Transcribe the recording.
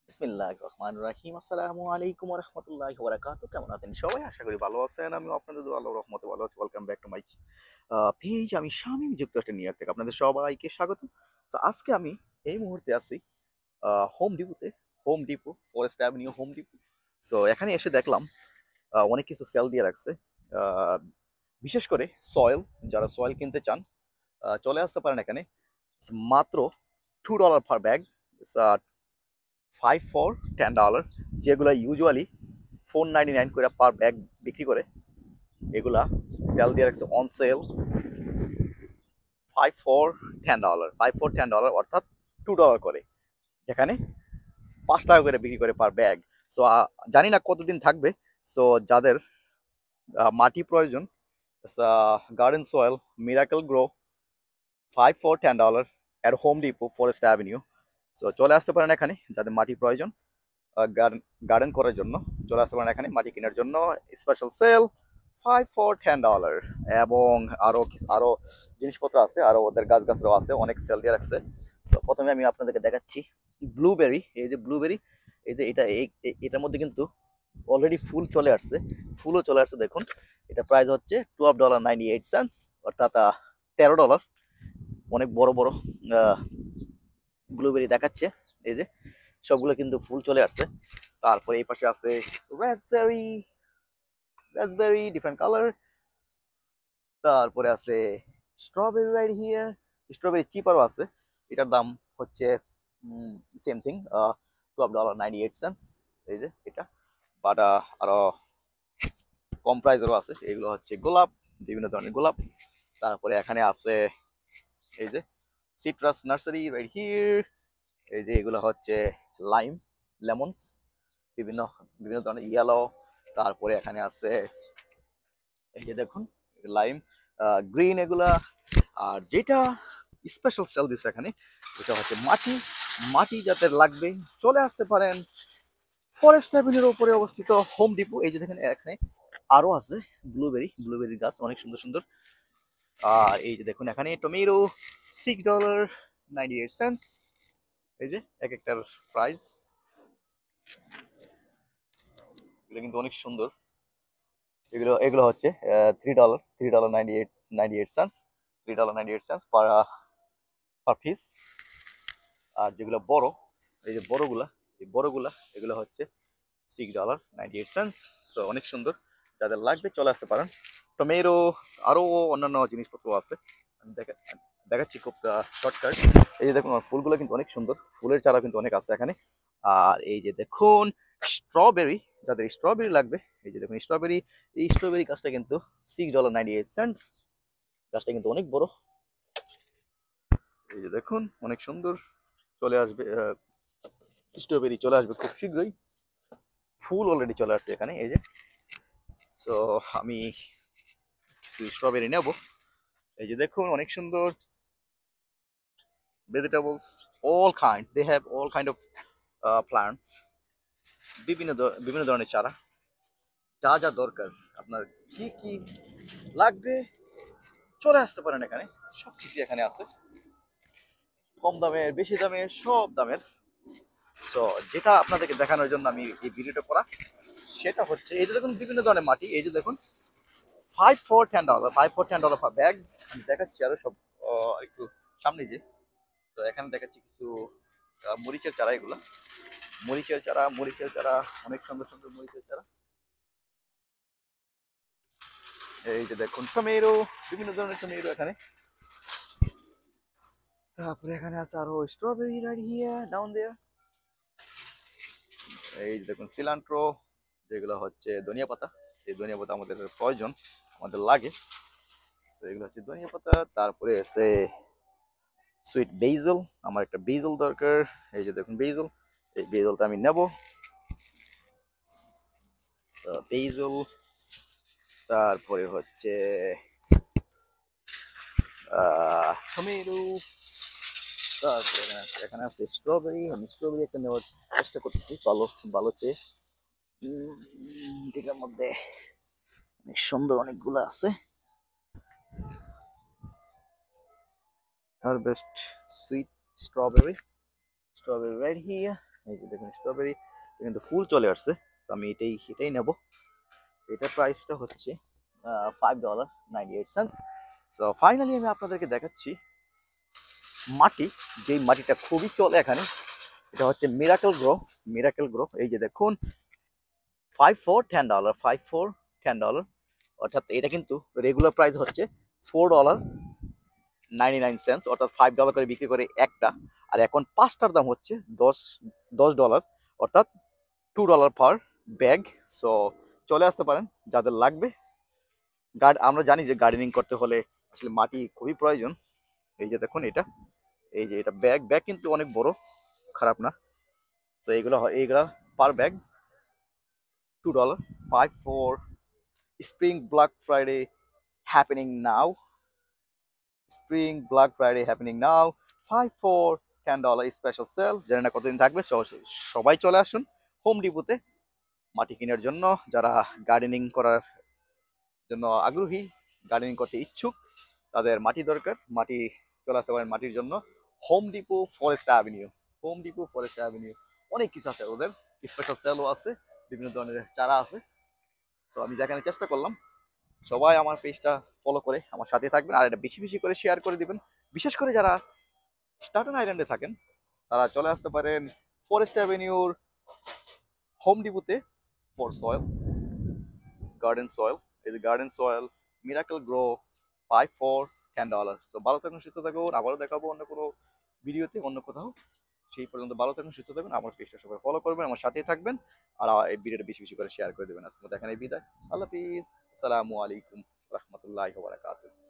বিসমিল্লাহির রহমানির রহিম। আসসালামু আলাইকুম ওয়া রাহমাতুল্লাহি ওয়া বারাকাতুহু। কেমন আছেন সবাই? আশা করি ভালো আছেন। আমিও আপনাদের দোয়া আল্লাহর রহমতে ভালো আছি। Welcome back to my page. আমি শামীম যুক্তরাষ্ট্রের নিউ ইয়র্ক থেকে আপনাদের সবাইকে স্বাগত। তো আজকে আমি এই মুহূর্তে আছি হোম ডিপোতে। Home Depot, Forest Avenue Home Depot. So এখানে এসে দেখলাম অনেক কিছু সেল দিয়ে রাখছে। আহ, বিশেষ করে সয়েল, যারা সয়েল কিনতে চান চলে আসতে পারেন এখানে। মাত্র $2 পার ব্যাগ, 5 for $10, যেগুলো ইউজুয়ালি 4.99 করে পার ব্যাগ বিক্রি করে, এগুলা সেল দিয়ে রাখছে অন সেল 5 for $10, 5 for $10 অর্থাৎ $2 করে, যেখানে $5 করে বিক্রি করে পার ব্যাগ। সো জানি না কতদিন থাকবে। সো যাদের মাটি প্রয়োজন, garden soil Miracle Gro 5 for $10 at home Depot Forest avenue. So চলে আসতে পারেন এখানে যাদের মাটি প্রয়োজন গার্ডেন করার জন্য। চলে আসতে পারেন এখানে মাটি কেনার জন্য। Special sale 5 for $10। এবং আরো জিনিসপত্র আছে, আরো ওদের গাছগাছরাও আছে, অনেক সেল দিয়ে রাখছে। তো প্রথমে আমি আপনাদেরকে দেখাচ্ছি ব্লুবেরি। এই যে ব্লুবেরি, এই যে এটার মধ্যে কিন্তু অলরেডি ফুল চলে আসছে, ফুলও চলে আসছে। দেখুন, এটা প্রাইস হচ্ছে $12.98, অর্থাৎ $13। অনেক বড় বড় ব্লুবেরি দেখাচ্ছে। এই যে সবগুলো কিন্তু ফুল চলে আসছে। তারপরে এই পাশে আছে রাসবেরি, রাসবেরি ডিফারেন্ট কালার। তারপরে আছে স্ট্রবেরি রাইট হিয়ার, স্ট্রবেরি চিপারও আছে। এটার দাম হচ্ছে সেম থিং, $12.98। এই যে এটা, বাট আরো কম প্রাইসেরও আছে। এগুলো হচ্ছে গোলাপ, বিভিন্ন ধরনের গোলাপ। তারপরে এখানে আছে এই যে সিট্রাস নার্সারি রাইট হিয়ার। এই যে এগুলো হচ্ছে লাইম, লেমনস, বিভিন্ন বিভিন্ন ধরনের ইয়েলো। তারপরে এখানে আছে এই যে দেখুন লাইম, গ্রিন, এগুলা। আর যেটা স্পেশাল সেল দিচ্ছে এখানে, এটা হচ্ছে মাটি। মাটি যাদের লাগবে চলে আসতে পারেন ফরেস্ট অ্যাভিনিউর উপরে অবস্থিত হোম ডিপো। এই যে দেখেন এখানে আরো আছে ব্লুবেরির গাছ, অনেক সুন্দর সুন্দর। আর এই যে দেখুন এখানে টমেটো $6.98। এই যে এক একটার প্রাইস, এগুলো কিন্তু অনেক সুন্দর। এগুলো এগুলো হচ্ছে $3.98, $3.98 পার পার পিস। আর যেগুলো বড়, এই যে বড়গুলা, এই বড়গুলা এগুলো হচ্ছে $6.98। সো অনেক সুন্দর, যাদের লাগবে চলে আসতে পারেন। টমেটো, আরো অন্যান্য জিনিসপত্র আছে, আমি দেখাচ্ছি খুব শর্টকাট। এই যে দেখুন আমার ফুলগুলো কিন্তু অনেক সুন্দর, ফুলের চারা কিন্তু অনেক আছে এখানে। আর এই যে দেখুন স্ট্রবেরি, যাদের স্ট্রবেরি লাগবে, এই যে দেখুন স্ট্রবেরি। এই স্ট্রবেরি গাছটা কিন্তু $6.98। গাছটা কিন্তু অনেক বড়। এই যে দেখুন অনেক সুন্দর, চলে আসবে স্ট্রবেরি চলে আসবে খুব শীঘ্রই। ফুল অলরেডি চলে আসছে এখানে, এই যে। সো আমি কিছু স্ট্রবেরি নেব। এই যে দেখুন অনেক সুন্দর vegetables, all kinds, they have all kind of plants. বিভিন্ন ধরনের চারা, যা যা দরকার আপনার, কি কি লাগবে চলে আসতে পারেন এখানে। সব কিছু এখানে আছে, কম দামের বেশি দামের সব দামের। সো যেটা আপনাদেরকে দেখানোর জন্য আমি এই ভিডিওটা করা, সেটা হচ্ছে এই যে দেখুন বিভিন্ন ধরনের মাটি। এই যে দেখুন 5 for $10, $5 for $10 পার ব্যাগ। আমি দেখাচ্ছি আরো সব একটু সামনে যে। তো এখানে দেখাচ্ছি কিছু মরিচের চারা, এগুলা মরিচের চারা, অনেক সুন্দর সুন্দর মরিচের চারা। এই যে দেখুন টমেটো, বিভিন্ন ধরনের টমেটো এখানে। তারপরে এখানে আছে আরো স্ট্রবেরি রাইট হিয়ার ডাউন দেয়ার। এই যে দেখুন সিলান্ট্রো, যেগুলো হচ্ছে ধনিয়া পাতা। এই ধনিয়া পাতা আমাদের প্রয়োজন, আমাদের লাগে। তো এগুলো হচ্ছে ধনিয়া পাতা। তারপরে আছে সুইট বেজল, আমার একটা বেজল দরকার। এই যে দেখুন বেজল, এই বেজলটা আমি নেব। বেজল, তারপরে হচ্ছে টমেটো। তারপরে এখানে আছে স্ট্রবেরি। আমি স্ট্রবেরি একটা নেওয়ার চেষ্টা করতেছি, ভালো ভালো চেয়ে। এটার মধ্যে অনেক সুন্দর অনেকগুলো আছে। Harvest sweet strawberry, strawberry right here. এই যে দেখুন স্ট্রবেরি কিন্তু ফুল চলে আসছে, তো আমি এটাই নেব। এটার প্রাইসটা হচ্ছে $5.98। সো ফাইনালি আমি আপনাদেরকে দেখাচ্ছি মাটি, যেই মাটিটা খুবই চলে এখানে, এটা হচ্ছে মিরাকেল গ্রো। এই যে দেখুন 5 for $10, 5 for $10, অর্থাৎ এটা কিন্তু রেগুলার প্রাইস হচ্ছে $4.99, অর্থাৎ $5 করে বিক্রি করে একটা। আর এখন পাঁচটার দাম হচ্ছে $10, অর্থাৎ $2 পার ব্যাগ। সো চলে আসতে পারেন যাদের লাগবে। আমরা জানি যে গার্ডেনিং করতে হলে আসলে মাটি খুবই প্রয়োজন। এই যে দেখুন এটা ব্যাগ কিন্তু অনেক বড়, খারাপ না। তো এইগুলা পার bag $2, 5 for Spring Black Friday happening now. Spring Black Friday happening now. 5 for $10 special sale. জানি না কতদিন থাকবে, সবাই চলে আসুন হোম ডিপোতে মাটি কেনার জন্য। যারা গার্ডেনিং করার জন্য আগ্রহী, গার্ডেনিং করতে ইচ্ছুক, তাদের মাটি দরকার, মাটি চলে আসতে পারেন মাটির জন্য হোম ডিপো ফরেস্ট অ্যাভিনিউ। অনেক কিছু আছে ওদের, স্পেশাল সেলও আছে, বিভিন্ন ধরনের চারা আছে। তো আমি দেখানোর চেষ্টা করলাম। সবাই আমার পেজটা ফলো করে আমার সাথে থাকবেন, আর এটা বেশি বেশি করে শেয়ার করে দিবেন। বিশেষ করে যারা স্টার্টন আইল্যান্ডে থাকেন তারা চলে আসতে পারেন ফরেস্ট অ্যাভিনিউর হোম ডিপোতে ফর সয়েল, গার্ডেন সয়েল। এই যে garden soil Miracle Gro 5 for $10। তো ভালো থাকুন, সুস্থ থাকুন, আবারও দেখাবো অন্য কোনো ভিডিওতে অন্য কোথাও। সেই পর্যন্ত ভালো থাকুন, সুস্থ থাকুন, আমার পেজটা সবাই ফলো করবেন, আমার সাথেই থাকবেন, আর এই ভিডিওটা বেশি বেশি করে শেয়ার করে দেবেন। আজকে মতো এখানে বিদায়, আল্লাহ হাফিজ, আসসালামু আলাইকুম রহমতুল্লাহি ওয়া বারাকাতুহু।